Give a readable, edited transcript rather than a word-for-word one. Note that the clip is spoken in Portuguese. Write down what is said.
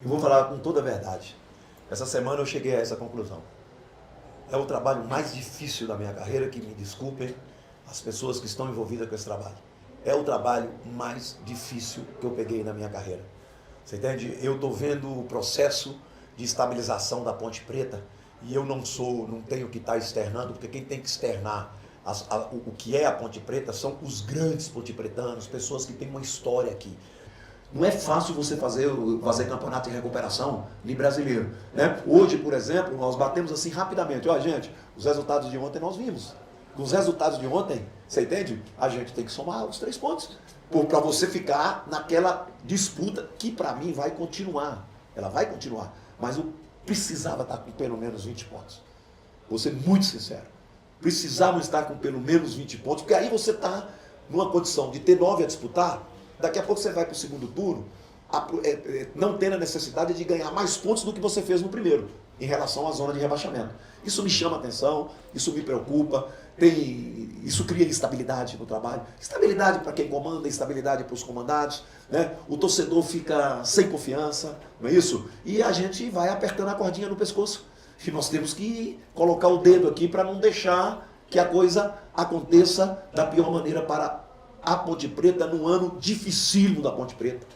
Eu vou falar com toda a verdade. Essa semana eu cheguei a essa conclusão. É o trabalho mais difícil da minha carreira, que me desculpem as pessoas que estão envolvidas com esse trabalho. É o trabalho mais difícil que eu peguei na minha carreira. Você entende? Eu estou vendo o processo de estabilização da Ponte Preta e eu não tenho que estar externando, porque quem tem que externar o que é a Ponte Preta são os grandes pontepretanos, pessoas que têm uma história aqui. Não é fácil você fazer campeonato de recuperação de brasileiro, né? Hoje, por exemplo, nós batemos assim rapidamente. Ó, gente, os resultados de ontem nós vimos. Os resultados de ontem, você entende? A gente tem que somar os 3 pontos. Para você ficar naquela disputa que para mim vai continuar. Ela vai continuar. Mas eu precisava estar com pelo menos 20 pontos. Vou ser muito sincero. Precisamos estar com pelo menos 20 pontos, porque aí você está numa condição de ter 9 a disputar. Daqui a pouco você vai para o segundo turno, não tendo a necessidade de ganhar mais pontos do que você fez no primeiro, em relação à zona de rebaixamento. Isso me chama a atenção, isso me preocupa, isso cria instabilidade no trabalho. Estabilidade para quem comanda, instabilidade para os comandados, né? O torcedor fica sem confiança, não é isso? E a gente vai apertando a cordinha no pescoço. E nós temos que colocar o dedo aqui para não deixar que a coisa aconteça da pior maneira para a Ponte Preta, num ano dificílimo da Ponte Preta.